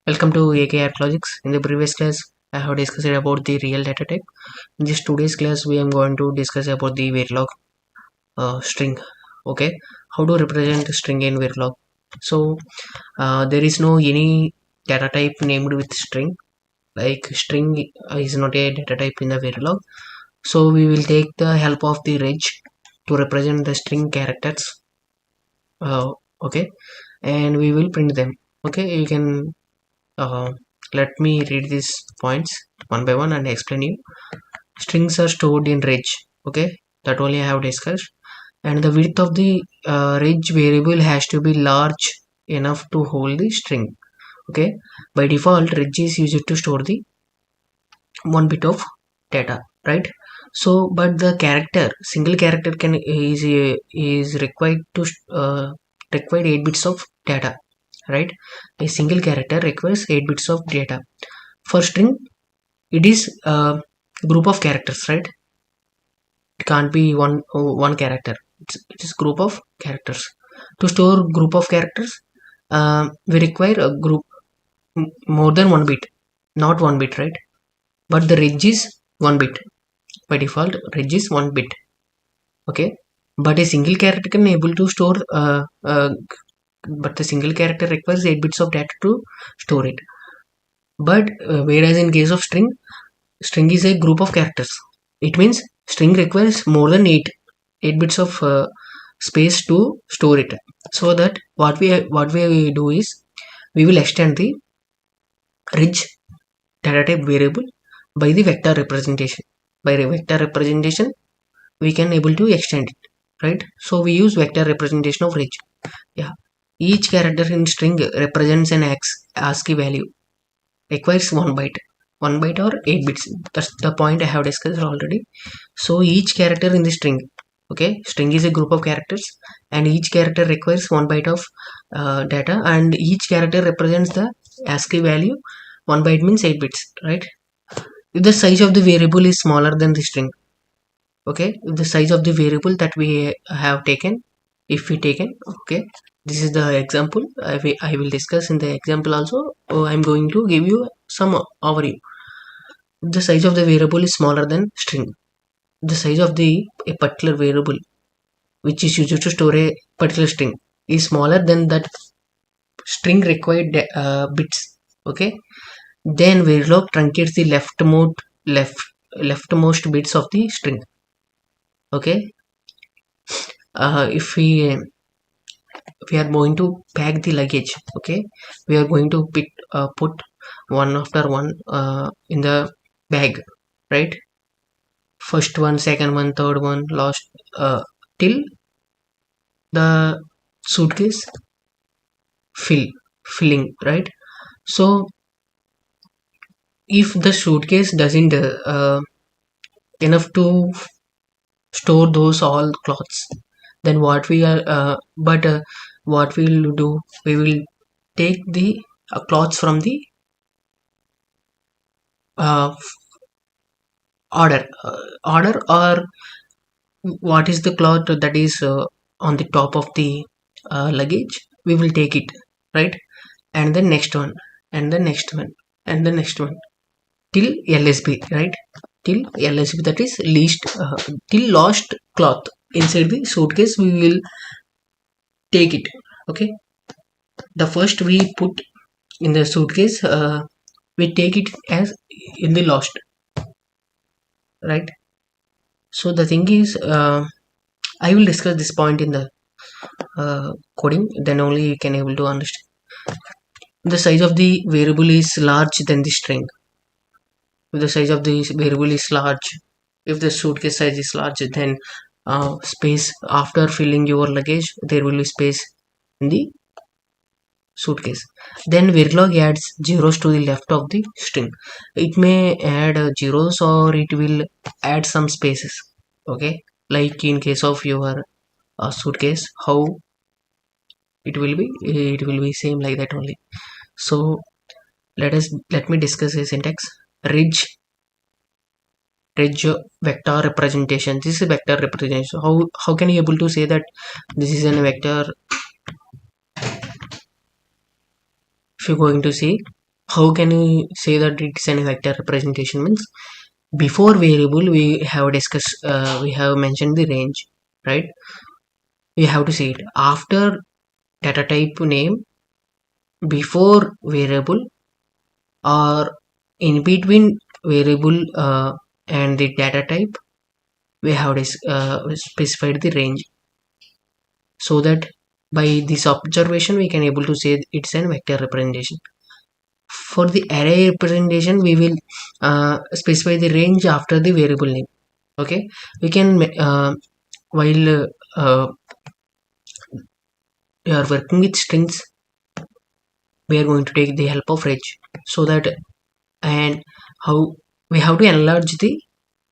Welcome to AK Arclogics. In the previous class, I have discussed about the real data type. In this today's class, we am going to discuss about the Verilog string. Okay, how to represent the string in Verilog. So there is no any data type named with string. Like string is not a data type in the Verilog. So we will take the help of the range to represent the string characters. Okay, and we will print them. Okay, you can let me read these points one by one and explain you. Strings are stored in range. Okay, that only I have discussed. And the width of the range variable has to be large enough to hold the string. Okay, by default range is used to store the 1 bit of data, right? So but the character, single character is required to required 8 bits of data, right? A single character requires 8 bits of data. For string, it is a group of characters, right? It can't be one character. It is group of characters. To store group of characters, we require a group more than 1 bit, not 1 bit, right? But the range is 1 bit. By default, range is 1 bit. Okay, but a single character can able to store but the single character requires 8 bits of data to store it. But whereas in case of string is a group of characters. It means string requires more than 8 bits of space to store it. So that what we do is we will extend the range data type variable by the vector representation. By the vector representation, we can able to extend it, right? So we use vector representation of range. Yeah, each character in string represents an ASCII value, requires 1 byte or 8 bits. That's the point I have discussed already. So each character in the string, okay, string is a group of characters and each character requires 1 byte of data, and each character represents the ASCII value. 1 byte means 8 bits, right? If the size of the variable is smaller than the string, okay, if the size of the variable that we have taken, if we taken, okay, this is the example I will discuss in the example also. I'm going to give you some overview. If the size of the variable is smaller than string, the size of the a particular variable which is used to store a particular string is smaller than that string required bits, okay, then Verilog truncates the leftmost bits of the string. Okay, if we are going to pack the luggage, okay, we are going to put one after one in the bag, right? First one, second one, third one, last, till the suitcase filling, right? So if the suitcase doesn't enough to store those all clothes, then what we are what we will do, we will take the cloths from the uh, order, or what is the cloth that is on the top of the luggage, we will take it, right? And the next one, and the next one, and the next one, till LSB, right? Till LSB, that is least, till lost cloth inside the suitcase we will take it. Okay, the first we put in the suitcase, we take it as in the lost, right? So the thing is, I will discuss this point in the coding, then only you can able to understand. The size of the variable is large than the string. If the size of the variable is large, if the suitcase size is large, then space after filling your luggage, there will be space in the suitcase. Then Verilog adds zeros to the left of the string. It may add zeros or it will add some spaces, okay, like in case of your suitcase, how it will be same like that only. So let me discuss a syntax. Ridge vector representation. This is a vector representation. How can you able to say that this is a vector? If you're going to see, how can we say that it's a vector representation? Means before variable we have discussed, we have mentioned the range, right? We have to see it after data type name, before variable, or in between variable and the data type. We have specified the range, so that by this observation we can able to say it's a vector representation. For the array representation, we will specify the range after the variable name. Okay, we can while we are working with strings, we are going to take the help of range, so that, and how we have to enlarge the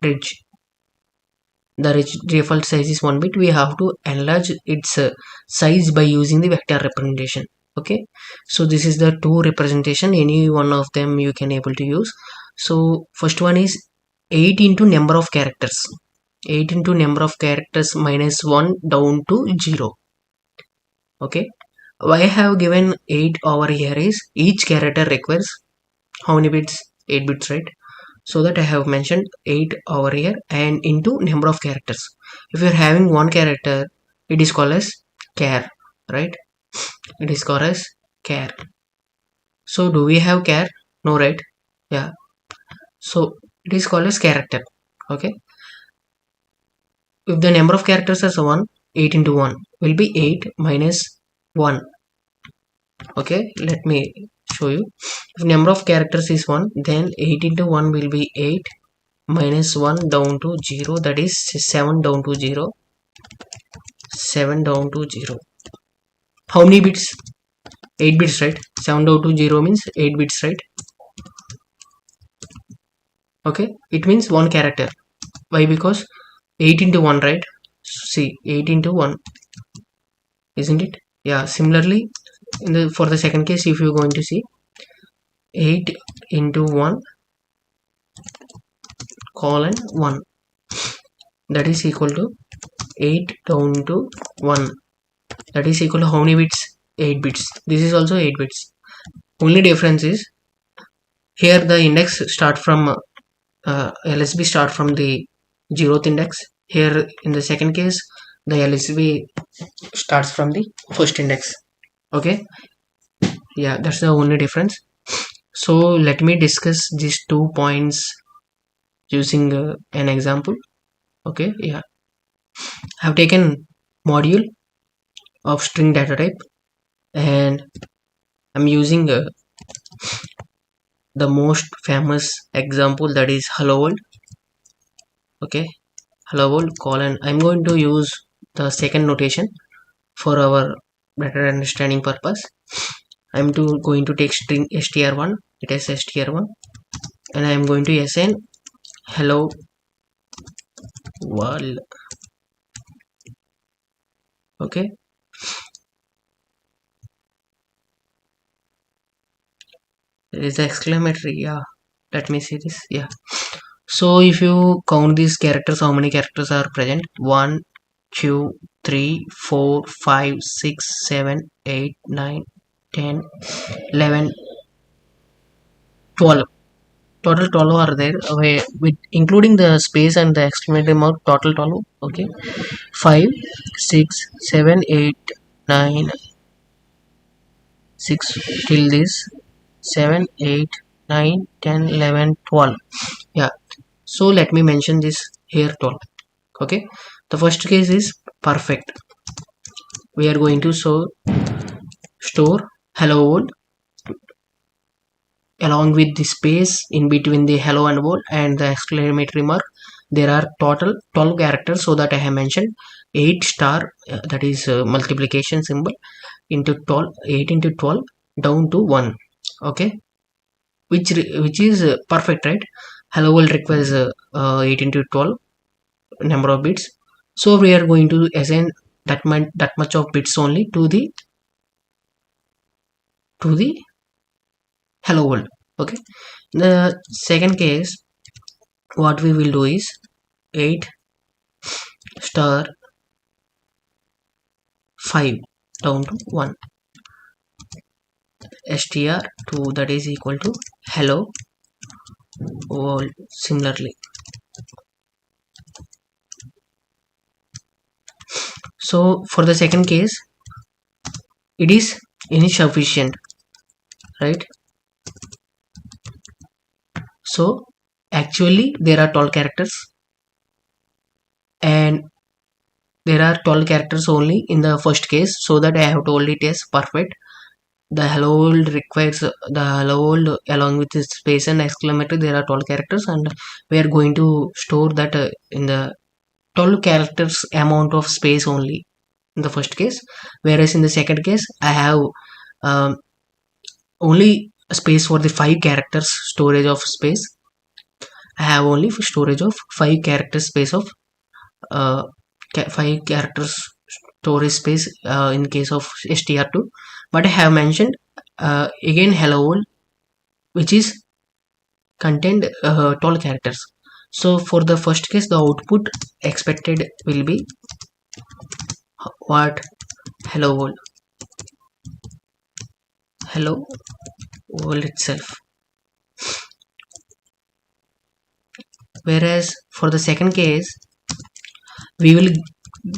range. The range default size is 1 bit. We have to enlarge its size by using the vector representation. Okay, so this is the two representation, any one of them you can able to use. So first one is 8 into number of characters, 8 into number of characters minus 1 down to 0. Okay, why I have given 8 over here is each character requires how many bits? 8 bits, right? So that I have mentioned 8 over here and into number of characters. If you are having one character, it is called as char, right? It is called as char. So do we have char? No, right? Yeah, so it is called as character. Okay, if the number of characters is 1, 8 into 1 will be 8 minus 1. Okay, let me show you. If number of characters is 1, then 8 into 1 will be 8 minus 1 down to 0, that is 7 down to 0. 7 down to 0. How many bits? 8 bits, right? 7 down to 0 means 8 bits, right? Okay, it means one character. Why? Because 8 into 1, right? See, 8 into 1, isn't it? Yeah, similarly in the for the second case, if you're going to see 8 into 1 colon 1, that is equal to 8 down to 1, that is equal to how many bits? 8 bits. This is also 8 bits. Only difference is here the index start from LSB start from the 0th index. Here in the second case, the LSB starts from the first index. Okay, yeah, that's the only difference. So let me discuss these 2 points using an example. Okay, yeah, I have taken module of string data type, and I'm using the most famous example, that is hello world. Okay, hello world colon, I'm going to use the second notation for our better understanding purpose. I'm going to take string str1, it is str1, and I'm going to assign hello world. Okay, there is the exclamatory. Yeah, let me see this. Yeah, so if you count these characters, how many characters are present? 1 2 3 4 5 6 7 8 9 10 11 12. Total 12 are there. Okay, with including the space and the exclamation mark, total 12. Okay, 5 6 7 8 9 6 till this 7 8 9 10 11 12. Yeah, so let me mention this here 12. Okay, the first case is perfect. We are going to store hello world along with the space in between the hello and world and the exclamatory mark. There are total 12 characters, so that I have mentioned 8 star, that is multiplication symbol, into 12, 8 into 12 down to 1. Okay, which is perfect, right? Hello world requires 8 into 12 number of bits, so we are going to assign that much of bits only to the hello world. Okay, the second case, what we will do is 8 star 5 down to 1. str2 that is equal to hello world. Similarly, so for the second case it is insufficient, right? So actually there are 12 characters, and there are 12 characters only in the first case, so that I have told it as perfect. The hello world requires the hello world along with the space and exclamatory. There are 12 characters, and we are going to store that in the 12 characters amount of space only in the first case, whereas in the second case I have um, only a space for the 5 characters storage of space. I have only storage of 5 characters space of uh, 5 characters storage space in case of str2, but I have mentioned again hello world, which is contained 12 characters. So for the first case the output expected will be what? Hello world, hello world itself. Whereas for the second case we will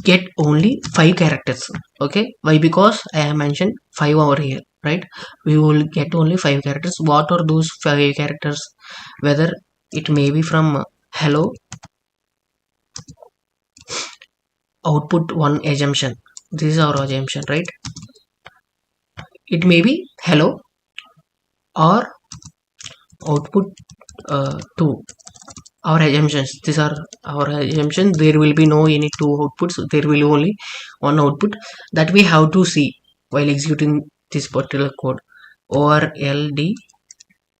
get only 5 characters. Okay, why? Because I have mentioned 5 over here, right? We will get only 5 characters. What are those 5 characters? Whether it may be from hello output 1 assumption, this is our assumption, right? It may be hello or output 2, our assumptions. These are our assumptions. There will be no any 2 outputs, there will be only 1 output that we have to see while executing this particular code, or ld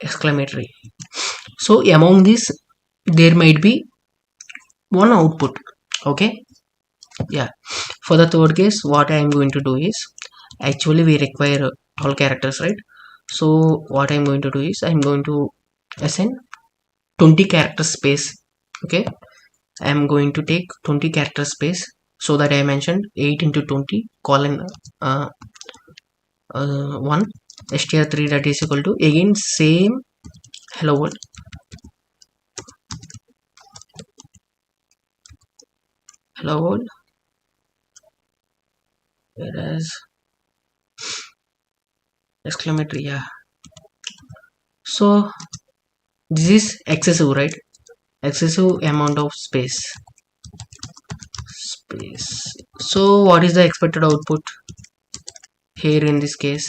exclamatory. So among this there might be 1 output. Okay, yeah. For the third case what I am going to do is, actually we require all characters, right? So what I am going to do is, I am going to assign 20 character space. Okay, I am going to take 20 character space, so that I mentioned 8 into 20 colon 1 str3 that is equal to again same hello world, hello world, whereas exclamatory, yeah. So this is excessive, right? Excessive amount of space. So what is the expected output here in this case?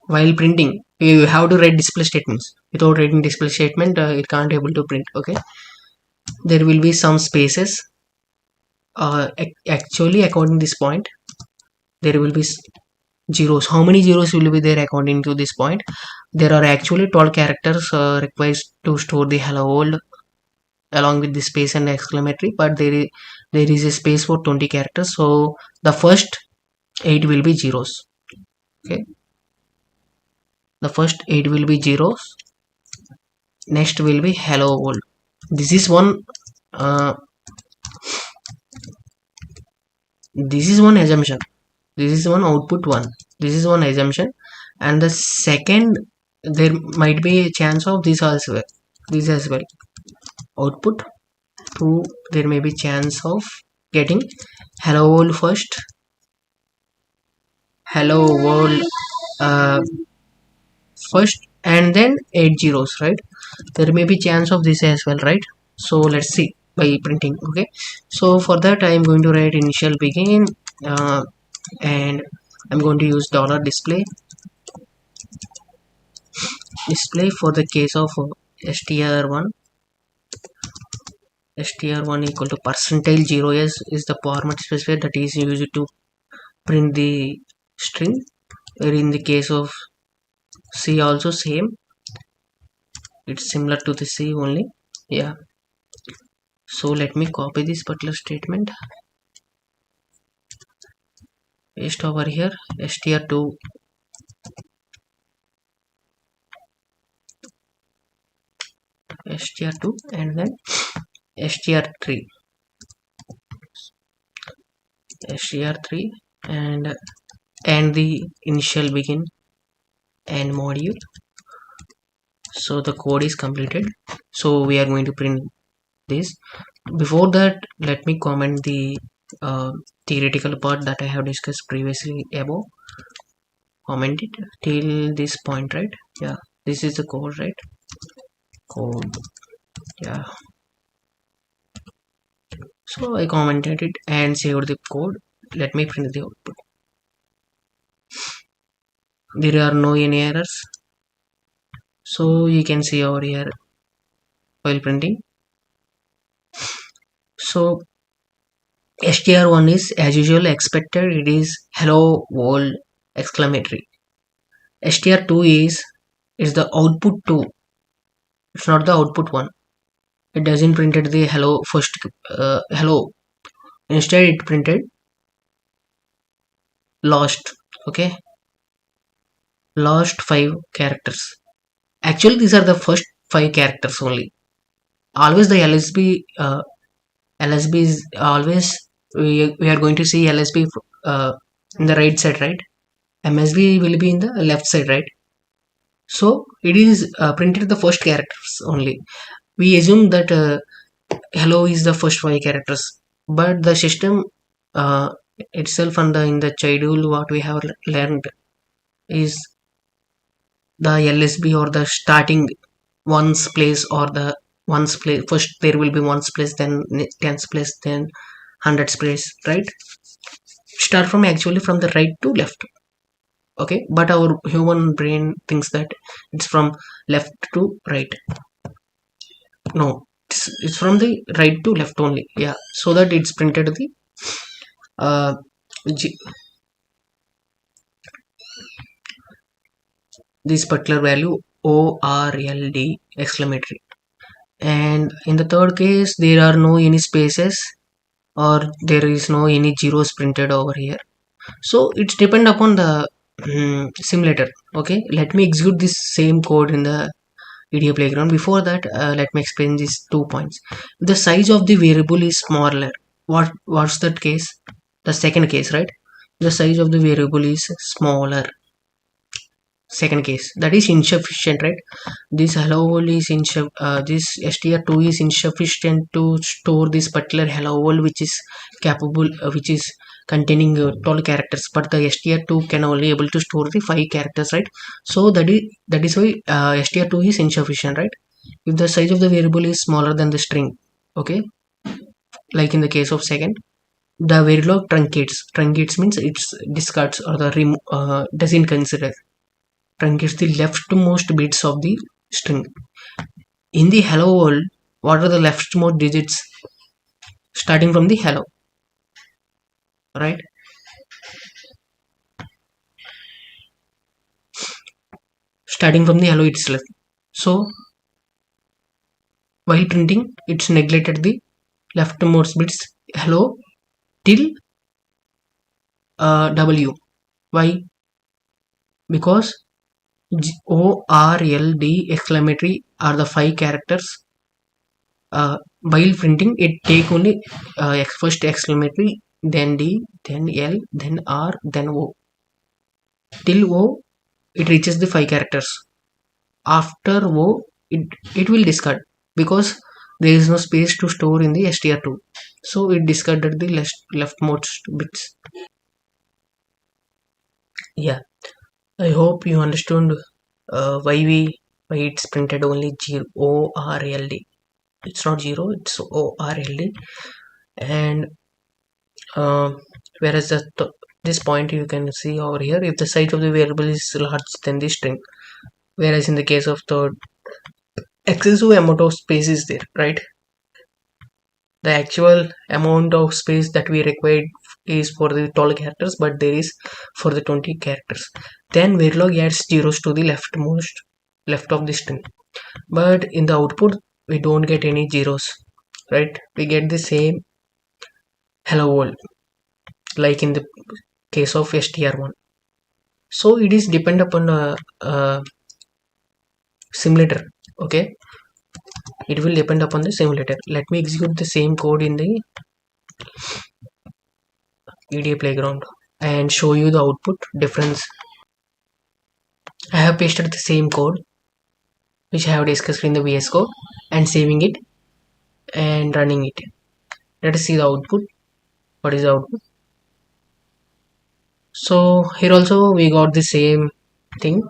While printing you have to write display statements. Without writing display statement it can't able to print. Okay, there will be some spaces. Actually according to this point there will be zeros. How many zeros will be there according to this point? There are actually 12 characters required to store the hello world along with the space and exclamatory, but there is a space for 20 characters, so the first 8 will be zeros. Okay, the first 8 will be zeros. Next will be hello world. This is one this is one assumption, this is one output 1, this is one assumption, and the second there might be a chance of this as well, this as well. Output 2 there may be chance of getting hello world first, hello world uh, first, and then 8 zeros, right? There may be chance of this as well, right? So let's see by printing. Okay, so for that I am going to write initial begin and I'm going to use dollar display for the case of str1 equal to percentage 0 is the format specifier that is used to print the string, where in the case of C also same, it's similar to the C only. Yeah, so let me copy this particular statement, paste over here str2 and then str3 and and the initial begin and module. So the code is completed, so we are going to print this. Before that, let me comment the theoretical part that I have discussed previously above. Comment it till this point, right? Yeah, this is the code, right? Code, yeah. So I commented it and saved the code. Let me print the output. There are no any errors, so you can see over here while printing. So str1 is as usual expected, it is hello world exclamatory. str2 is the output 2, it's not the output 1. It doesn't printed the hello first hello, instead it printed lost. Okay, lost 5 characters. Actually these are the first 5 characters only. Always the LSB is always, we are going to see LSB in the right side, right? MSB will be in the left side, right? So it is printed the first characters only. We assume that hello is the first 5 characters, but the system uh, itself and in the schedule what we have learned is the LSB or the starting ones place or the ones place. First there will be ones place, then tens place, then hundreds place, right? Start from actually from the right to left. Okay, but our human brain thinks that it's from left to right. No, it's from the right to left only. Yeah, so that it's printed the uh, G, this particular value ORLD exclamatory. And in the third case there are no any spaces or there is no any zeros printed over here. So it's depend upon the simulator. Okay, let me execute this same code in the video playground. Before that, let me explain these 2 points. The size of the variable is smaller. What's that case? The second case, right? The size of the variable is smaller. Second case, that is insufficient, right? This hello world is this str2 is insufficient to store this particular hello world which is capable which is containing 12 characters, but the str2 can only able to store the 5 characters, right? So that is why str2 is insufficient, right? If the size of the variable is smaller than the string, okay, like in the case of second, the Verilog truncates means it's discards or the doesn't consider, truncates the leftmost bits of the string. In the hello world, what are the leftmost digits starting from the hello, right? Starting from the hello itself. So while printing, it's neglected the leftmost bits hello till W. Why? Because ORLD exclamatory are the 5 characters. While printing, it take only first exclamatory, then D, then L, then R, then O. Till O, it reaches the 5 characters. After O, it will discard because there is no space to store in the str2. So it discarded the leftmost bits. Yeah, I hope you understood why it's printed only 0 ORLD. It's not 0, it's ORLD. And whereas this point you can see over here, if the size of the variable is large than the string, whereas in the case of third, excessive amount of space is there, right? The actual amount of space that we required is for the 12 characters, but there is for the 20 characters. Then Verilog adds zeros to the left of the string, but in the output we don't get any zeros, right? We get the same hello world like in the case of str1. So it is depend upon a simulator. Okay, it will depend upon the simulator. Let me execute the same code in the EDA playground. and show you the output difference. I have pasted the same code which I have discussed in the VS Code and saving it and running it. Let us see the output. What is the output? So here also we got the same thing,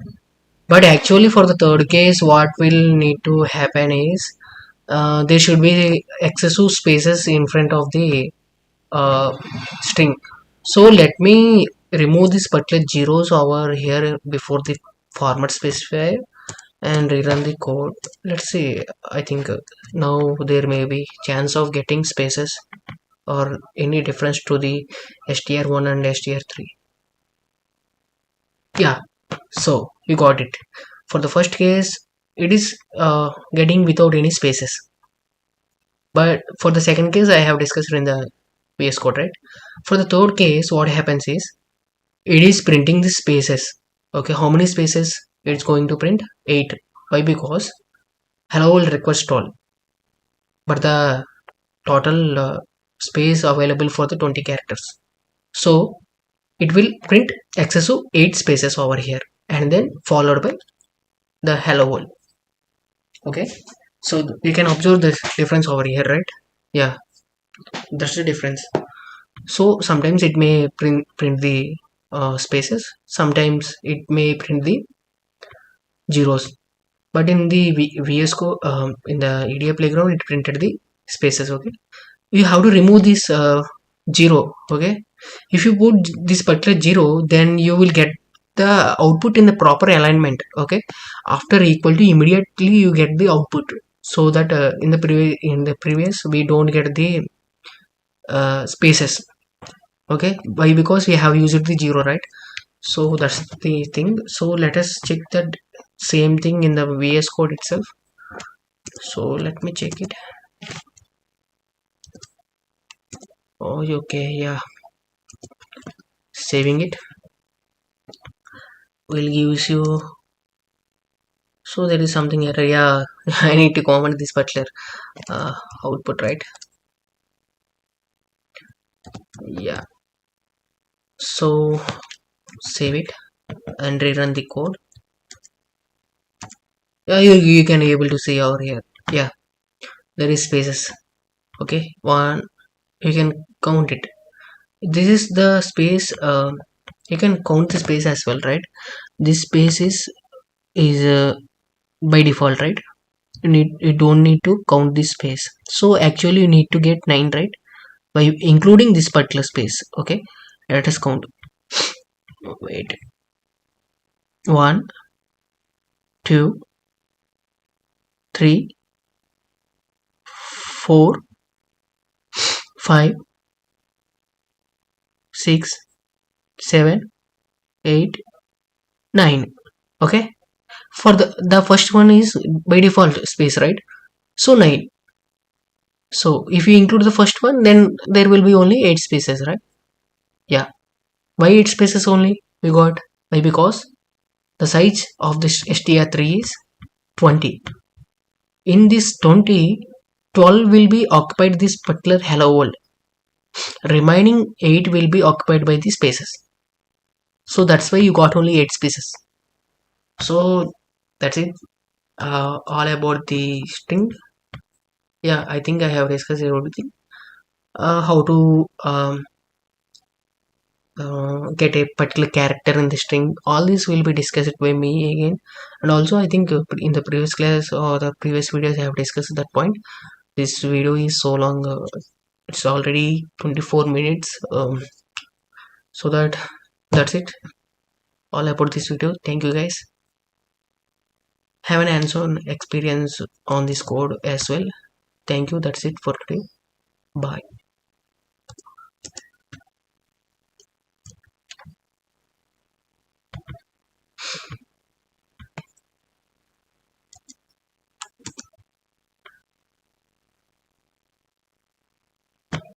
but actually for the third case what will need to happen is there should be excessive spaces in front of the string. So let me remove this particular zeros over here before the format specifier and rerun the code. Let's see. I think now there may be chance of getting spaces or any difference to the str1 and str3. Yeah, so we got it. For the first case it is getting without any spaces, but for the second case I have discussed in the VS Code, right? For the third case what happens is it is printing the spaces. Okay, how many spaces it's going to print? 8. Why? Because hello will request all, but the total space available for the 20 characters, so it will print excess of 8 spaces over here and then followed by the hello world. Okay, so you can observe this difference over here, right? Yeah, that's the difference. So sometimes it may print the spaces, sometimes it may print the zeros, but in the VS Code in the EDA playground it printed the spaces. Okay, you have to remove this 0. Okay, if you put this particular 0 then you will get the output in the proper alignment. Okay, after equal to immediately you get the output, so that in the previous we don't get the spaces. Okay, why? Because we have used the 0, right? So that's the thing. So let us check that same thing in the VS Code itself. So let me check it. Oh, okay, yeah, saving it will give you. So there is something here. Yeah, I need to comment this particular output, right? Yeah, so save it and rerun the code. Yeah, you can able to see over here. Yeah, there is spaces. Okay, one, you can count it. This is the space. You can count the space as well, right? This space is by default, right? You don't need to count this space. So actually you need to get 9, right? By including this particular space. Okay, let us count. Wait, 1, 2, 3, 4, 5, 6, 7, 8, 9. Okay, for the first one is by default space, right? So 9. So if you include the first one then there will be only 8 spaces, right? Yeah, why 8 spaces only we got? Why? Because the size of this str3 is 20. In this 20, 12 will be occupied this particular hello world, remaining 8 will be occupied by the spaces. So that's why you got only 8 spaces. So that's it, all about the string. Yeah, I think I have discussed everything. How to get a particular character in the string, all this will be discussed by me again. And also I think in the previous class or the previous videos I have discussed that point. This video is so long, it's already 24 minutes, so that's it, all about this video. Thank you guys, have an hands-on experience on this code as well. Thank you, that's it for today. Bye.